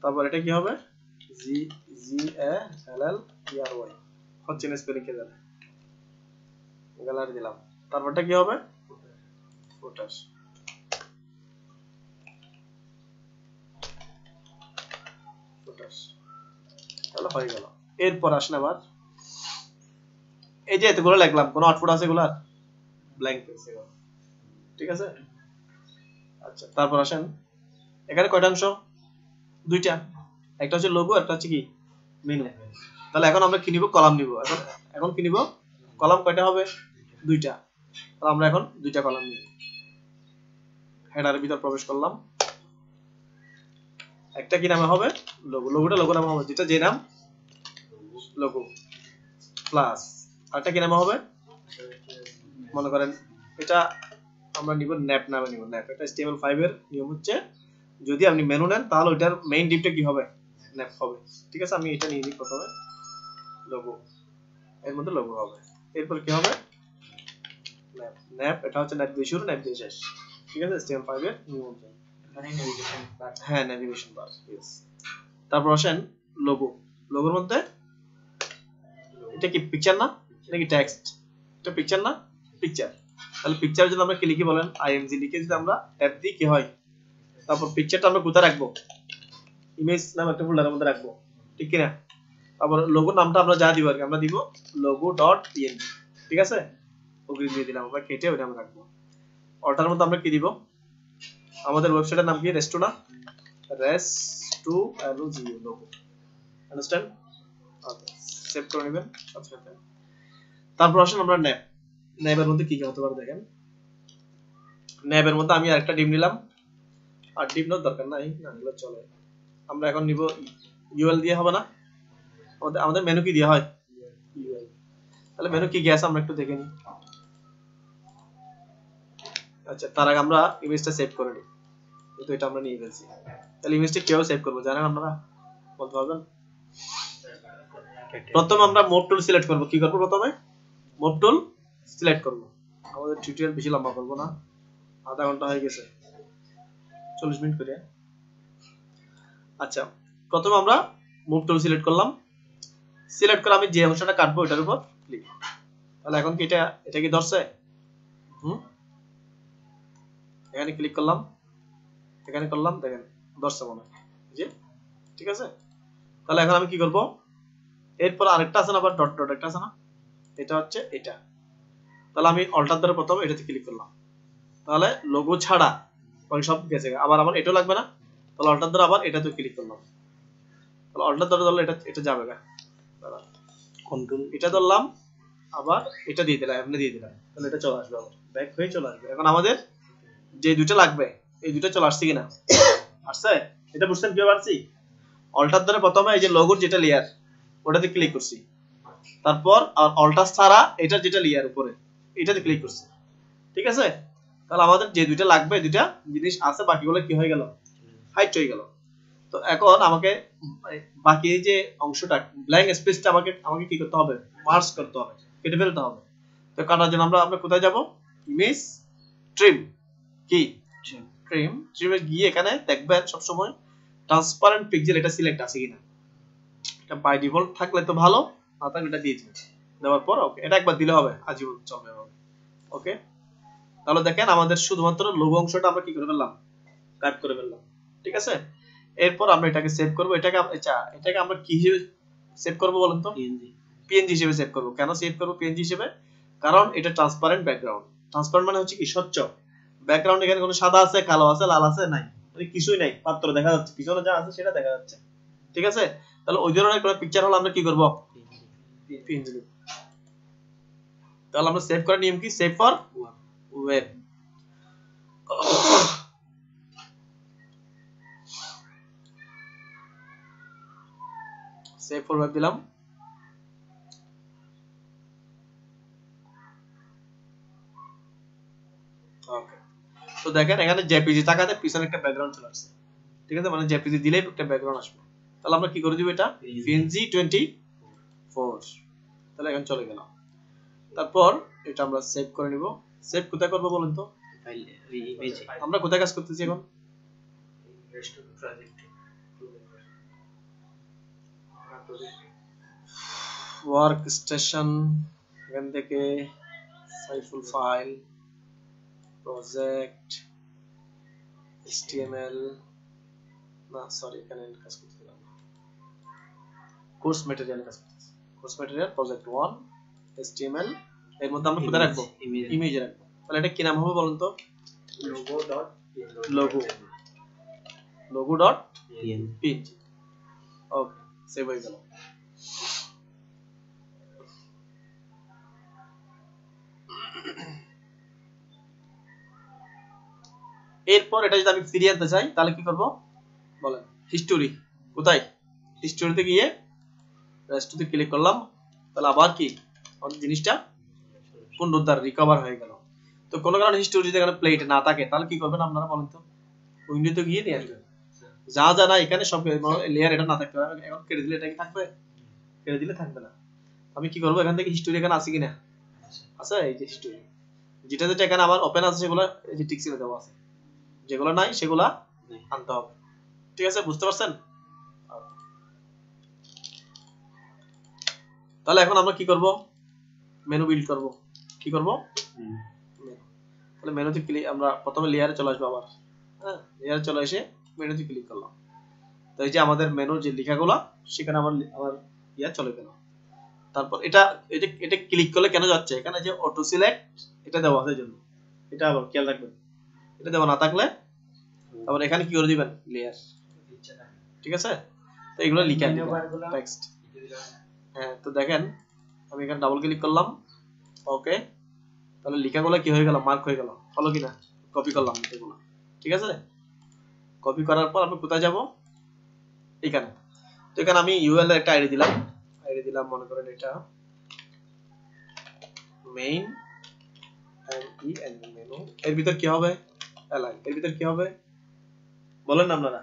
তারপর এটা কি হবে জি জি এ এল এল ই আর ওয়াই হচ্ছে না স্পেলিং কে জানে গ্যালারি দিলাম। তারপরটা কি হবে ফুটার ফুটার তাহলে হয়ে গেল। এরপর আসেন আবার এই যে এতগুলো লিখলাম কোন আউটপুট আছে এগুলা ব্ল্যাঙ্ক আছে ঠিক আছে। আচ্ছা তারপর আসেন এখানে কয়টা অংশ দুইটা একটা হচ্ছে লোগো একটা হচ্ছে কি মেনু। তাহলে এখন আমরা কি নিব কলাম নিব। এখন এখন কি নিব কলাম কয়টা হবে দুইটা। তাহলে আমরা এখন দুইটা কলাম নিব। হেডারের ভিতর প্রবেশ করলাম একটা কি নামে হবে লোগো লোগোটা লোগো নামে হবে যেটা যে নাম লোগো প্লাস আরেকটা কি নামে হবে মনে করেন এটা আমরা নিব ন্যাপ নামে নিব। ন্যাপ এটা HTML5 এর নিয়ম হচ্ছে যদি আপনি মেনু নেন তাহলে ওইটার মেইন ডিপটা কি হবে ন্যাপ হবে ঠিক আছে। আমি এটা নিয়ে নিই প্রথমে লোগো এর মধ্যে লোগো হবে। এরপর কি হবে ন্যাপ ন্যাপ এটা হচ্ছে ন্যাপ দিয়ে শুরু ন্যাপ দিয়ে শেষ ঠিক আছে HTML5 এর নিয়ম অনুযায়ী। এখানে নেভিগেশন বার হ্যাঁ নেভিগেশন বার यस। তারপর আসেন লোগো লোগোর মধ্যে এটা কি পিকচার না এটা কি টেক্সট এটা পিকচার না পিকচার। তাহলে পিকচার যদি আমরা কি লিখি বলেন img লিখে যদি আমরা ট্যাব দিই কি হয়। তারপর পিকচারটা আমরা কোথায় রাখবো ইমেজ নাম একটা ফোল্ডারের মধ্যে রাখবো ঠিক কি না। তারপর লোগো নামটা আমরা যা দিব আর আমরা দিব logo.png ঠিক আছে ওকে দিয়ে দিলাম আমরা কেটে ওটা আমরা রাখবো। অল্টার মধ্যে আমরা কি দিব আমাদের ওয়েবসাইটের নাম কি রেস্টো না রেস্টো লোগো আন্ডারস্ট্যান্ড ওকে সেভ করে নেবেন সাথে সাথে। তারপর আসেন আমরা ন্যাপ ন্যাপের মধ্যে কি কি হতে পারে দেখেন। ন্যাপের মধ্যে আমি আরেকটা ডিম নিলাম আর ডিম নেওয়ার দরকার নাই না এগুলো চলে। আমরা এখন নিব ইউএল দিয়ে হবে না আমাদের মেনু কি দেওয়া হয় ইউএল। তাহলে মেনু কি কি আছে আমরা একটু দেখে নিই। আচ্ছা তার আগে আমরা ইমেজটা সেভ করে নিই তো এটা আমরা নিয়ে ফেলছি। তাহলে ইমেজটা কিভাবে সেভ করব জানেন আপনারা বলতে পারবেন। প্রথমে আমরা মুভ টুল সিলেক্ট করব কি করব প্রথমে মুভ টুল সিলেক্ট করব। আমাদের টিউটোরিয়াল বেশি লম্বা করব না আধা ঘন্টা হয়ে গেছে 40 মিনিট করে। আচ্ছা প্রথমে আমরা মুভ টুল সিলেক্ট করলাম সিলেক্ট করে আমি যে অংশটা কাটবো এটার উপর ক্লিক। তাহলে এখন কি এটা কি ধরছে এখানে ক্লিক করলাম এখানে করলাম দেখেন ধরছে মনে হয় জি ঠিক আছে। তাহলে এখন আমি কি করব এরপর আরেকটা আছে না আবার ডট ডট একটা আছে না এটা হচ্ছে এটা। তাহলে আমি অল্টার ধরে প্রথমে এটাতে ক্লিক করলাম তাহলে লোগো ছাড়া ওই সব গেছে আবার আমার এটা লাগবে না। তাহলে অল্টার ধরে আবার এটাতে ক্লিক করলাম তাহলে অল্টার ধরে ধরলে এটা যাবে না কন্ট্রোল এটা ধরলাম আবার এটা দিয়ে দিলাম এমনি দিয়ে দিলাম তাহলে এটা চলে আসবে আবার ব্যাক হয়ে চলে আসবে। এখন আমাদের যে দুটো লাগবে এই দুটো চলে আসছে কিনা আসছে এটা বুঝছেন কিভাবে পারছি। অল্টার ধরে প্রথমে এই যে লোগোর যেটা লেয়ার ওটাতে ক্লিক করছি তারপর অল্টার ছাড়া এটা যেটা লেয়ার উপরে এটাতে ক্লিক করছি ঠিক আছে। তাহলে আমাদের যে দুটো লাগবে দুটো জিনিস আছে বাকিগুলো কি হয়ে গেল হাইড হয়ে গেল। তো এখন আমাকে বাকি যে অংশটা ব্ল্যাঙ্ক স্পেসটা আমাকে কি করতে হবে মার্জ করতে হবে কেটে ফেলতে হবে। তো কাটার জন্য আমরা কোথায় যাব ইমেজ ট্রিম কি ট্রিমে গিয়ে এখানে দেখবেন সব সময় ট্রান্সপারেন্ট পিক্সেল এটা সিলেক্ট আছে কিনা। এটা বাই ডিফল্ট থাকলে তো ভালো না থাকলে এটা দিয়ে দিন দেওয়ার পর ওকে এটা একবার দিলে হবে আজীবন চলবে ওকে। তাহলে দেখেন আমাদের শুধুমাত্র লোগো অংশটা আমরা কি করে ফেললাম কাট করে ফেললাম ঠিক আছে। এরপর আমরা এটাকে সেভ করব এটাকে আমরা কি হিসেবে সেভ করব বলেন তো পিএনজি হিসেবে সেভ করব। কেন সেভ করব পিএনজি হিসেবে কারণ এটা ট্রান্সপারেন্ট ব্যাকগ্রাউন্ড। ট্রান্সপারেন্ট মানে হচ্ছে কি স্বচ্ছ ব্যাকগ্রাউন্ড এখানে কোনো সাদা আছে কালো আছে লাল আছে নাই মানে কিছুই নাই মাত্র দেখা যাচ্ছে পিছনে যা আছে সেটা দেখা যাচ্ছে ঠিক আছে। তাহলে ওই ধরনের কোনো পিকচার হলে আমরা কি করব পিএনজি লিখব। তাহলে আমরা সেভ করার নিয়ম কি save for web save for web দিলাম। ওকে তো দেখেন এখানে জেপিজি তাকাতে পিছনে একটা ব্যাকগ্রাউন্ড চলে আসছে ঠিক আছে মানে জেপিজি দিলেই একটা ব্যাকগ্রাউন্ড আসবে। তাহলে আমরা কি করে দিব এটা PNG 24 তাহলে এখন চলে গেল। তারপর এটা আমরা সেভ করে নিব। সেভ কোথায় করব বলুন তো? ফাইল ইমেজে। আমরা কোথায় কাজ করতেছি এখন? ওয়ার্ক স্টেশন, এখান থেকে সাইফুল ফাইল, প্রজেক্ট, HTML, না সরি এখানে কাজ করতেছিলাম না, কোর্স ম্যাটেরিয়াল কাজ করতেছি। কোর্স ম্যাটেরিয়াল প্রজেক্ট 1 HTML, এর মধ্যে আমরা কোথায় রাখবো? ইমেজে রাখবো। তাহলে এটা কি নাম হবে বলুন তো? logo.png। ওকে, সেভ হয়ে গেল। এরপর এটা যদি আমি ফিরিয়ে আনতে চাই তাহলে কি করব বলেন? হিস্টোরি, কোথায়? হিস্টোরিতে গিয়ে রেস্টোতে ক্লিক করলাম, তাহলে আবার কি আমাদের জিনিসটা পুনরুদ্ধার রিকভার হয়ে গেল। তো কোনো কারণে হিস্টোরি যদি এখানে প্লেট না থাকে তাহলে কি করবেন আপনারা বলেন তো? উইন্ডোতে গিয়ে নিয়ে আসবেন। যা যা না এখানে সব লেয়ার এটা না থাকতে পারে, এখন কেটে দিলে এটা কি থাকবে? কেটে দিলে থাকবে না। আমি কি করব, এখান থেকে হিস্টোরি এখানে আছে কিনা? আছে, এই যে হিস্টোরি, যেটা যেটা এখানে আমার ওপেন আছে সেগুলো এই যে টিক চিহ্ন দেওয়া আছে, যেগুলো নাই সেগুলা আনতে হবে। ঠিক আছে, বুঝতে পারছেন? তাহলে এখন আমরা কি করব? মেনু বিল্ড করব। কি করব? তাহলে মেনুতে ক্লিক, আমরা প্রথমে লেয়ারে চলে আসবো আবার। হ্যাঁ, লেয়ারে চলে এসে মেনুতে ক্লিক করলাম। তো এই যে আমাদের মেনুর যে লেখাগুলো সেখানে আমার ইয়া চলে গেল। তারপর এটা এটা ক্লিক করলে কেন যাচ্ছে? এখানে যে অটো সিলেক্ট এটা দেওয়া আছে জন্য, এটা আবার খেয়াল রাখবেন। এটা দেওয়া না থাকলে আবার এখানে কি করে দিবেন? লেয়ার। ঠিক আছে, তো এগুলো লিখে টেক্সট। হ্যাঁ, তো দেখেন আমি এখানে ডাবল ক্লিক করলাম। ওকে, তাহলে লেখাগুলো কি হয়ে গেল? মার্ক হয়ে গেল। হলো কিনা? কপি করলাম এগুলো। ঠিক আছে, কপি করার পর আমি কোথায় যাব? এখানে। তো এখানে আমি ইউএল এর একটা আইডি দিলাম। আইডি দিলাম মনে করেন এটা মেইন মেনু। এর ভিতর কি হবে? এলাইন। এর ভিতর কি হবে বলেন না আপনারা?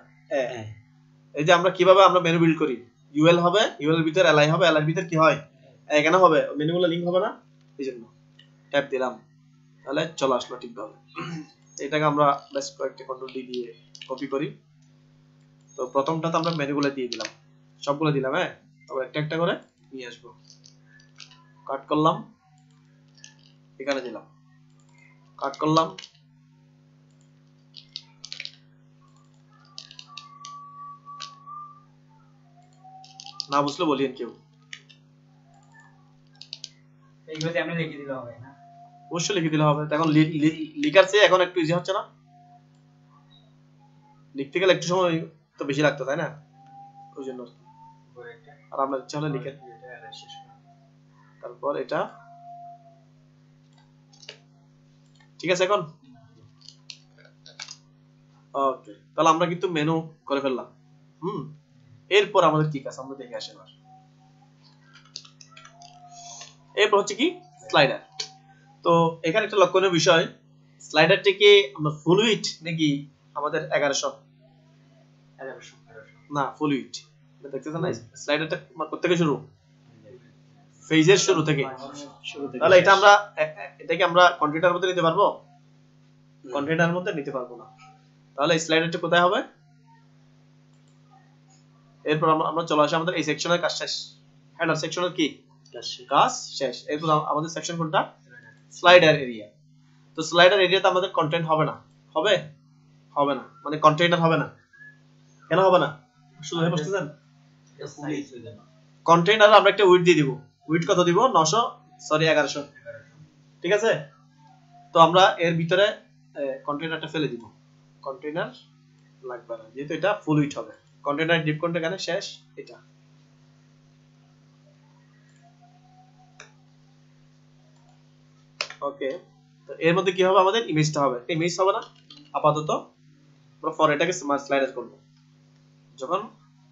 এই যে আমরা কিভাবে আমরা মেনু বিল্ড করি, ইউএল হবে, ইউএল এর ভিতর এলআই হবে, এলআই এর ভিতর কি হয়? এখানে হবে, মেনুগুলো লিংক হবে না, এইজন্য ট্যাব দিলাম, তাহলে চলে আসলো ঠিকভাবে। এটাকে আমরা বেশ কয়েকটা কন্ট্রোল ডি দিয়ে কপি করি। তো প্রথমটাতে আমরা মেনুগুলো দিয়ে দিলাম, সবগুলো দিলাম। হ্যাঁ, তারপর একটা একটা করে নিয়ে আসবো। কাট করলাম, এখানে দিলাম, কাট করলাম, না বুঝলে বলিয়েন কেউ। এইগুলোতে আমরা লিখে দিলে হবে না? অবশ্যই লিখে দিলে হবে। এখন লিখার চেয়ে এখন একটু ইজি হচ্ছে না? লিখতে গেলে একটু সময় তো বেশি লাগতো, তাই না? ওই জন্য। আর আপনার ইচ্ছা হলে লিখেন। তারপর এটা ঠিক আছে এখন? ওকে, তাহলে আমরা কিন্তু মেনু করে ফেললাম। এরপর আমাদের কি কাজ আমরা দেখে আসি এবার। এরপর হচ্ছে কি? স্লাইডার। তো এখানে একটা লক্ষণীয় বিষয়, স্লাইডারটিকে আমরা ফুল উইডথ নাকি আমাদের 1100 না ফুল উইডথ দেখতেছেন না? স্লাইডারটা কোথা শুরু? ফেজের শুরু থেকে। তাহলে এটা আমরা এটাকে আমরা কন্টেনারের মধ্যে নিতে পারবো? কন্টেনারের মধ্যে নিতে পারবো না। তাহলে স্লাইডারটা কোথায় হবে? এরপর আমরা চলে আসি আমাদের এই সেকশনের কাজ শেষ। হেডার সেকশনের কি কাজ শেষ। এরপর আমাদের সেকশন কোনটা? Slider area. তো স্লাইডার এরিয়াতে আমাদের কন্টেন্ট হবে না। হবে? হবে না, মানে কন্টেইনার হবে না। কেন হবে না? শুধু হয়ে বসতেছেন? কন্টেইনারে আমরা একটা উইডথ দিয়ে দিব। উইডথ কত দিব? 1100। ঠিক আছে, তো আমরা এর ভিতরে কন্টেইনারটা ফেলে দিব। কন্টেইনার লাগবে না, যেহেতু এটা ফুল উইডথ হবে। কন্টেইনার ডিপ কন্টেইনার এখানে শেষ। এটা ওকে, তো এর মধ্যে কি হবে? আমাদের ইমেজটা হবে। ইমেজ হবে না আপাতত, আমরা পরে এটাকে স্লাইডার করব যখন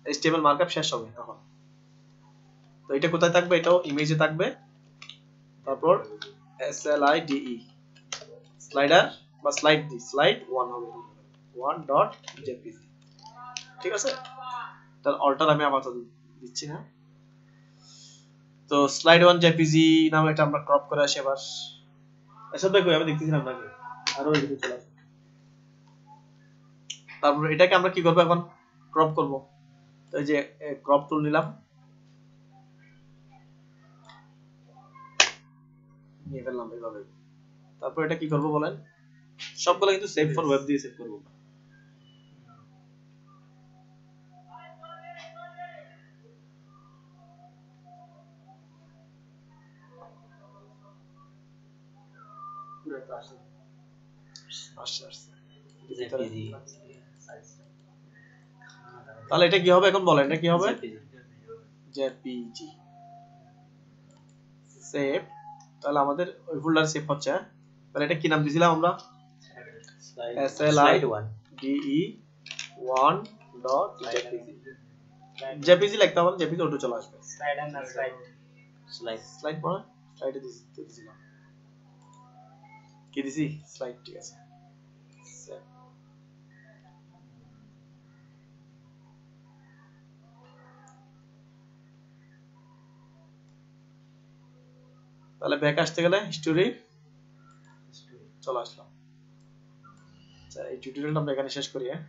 HTML মার্কআপ শেষ হবে তখন। তো এটা কোথায় থাকবে? এটাও ইমেজে থাকবে। তারপর SLIDE স্লাইডার বা স্লাইড 1 হবে, 1.jpg। ঠিক আছে, তার অল্টার আমি আপাতত দিচ্ছি না। তো তো স্লাইড 1 জেপিজি নামে এটা আমরা ক্রপ করে আসি এবার এসব দেখো আমি দেখতেছিলাম নাকি আরো এদিকে চলে আসবে। তারপর এটাকে আমরা কি করব এখন ক্রপ করব তো এই যে ক্রপ টুল নিলাম নিয়ে ফেললাম এইভাবে তারপর এটা কি করব বলেন সবগুলো কিন্তু সেভ ফর ওয়েব দিয়ে সেভ করব পুরো তো আসলে আসছে জেপিজি তাহলে এটা কি হবে এখন বলেন এটা কি হবে জেপিজি সেভ তাহলে আমাদের ওই ফোল্ডার সেভ হচ্ছে তাহলে এটা কি নাম দিয়েছিলাম আমরা স্লাইড 1 de1.jpg জেপিজি লিখতে হবে জেপিজি অটো চলে আসবে স্লাইড না স্লাইড স্লাইড পড়া স্লাইডে দিছিলাম কি দিছি স্লাইড ঠিক আছে Save. তাহলে ব্যাক আসতে গেলে হিস্টোরি চলে আসলাম আচ্ছা এই টিউটোরিয়ালটা আমরা এখানে শেষ করি হ্যাঁ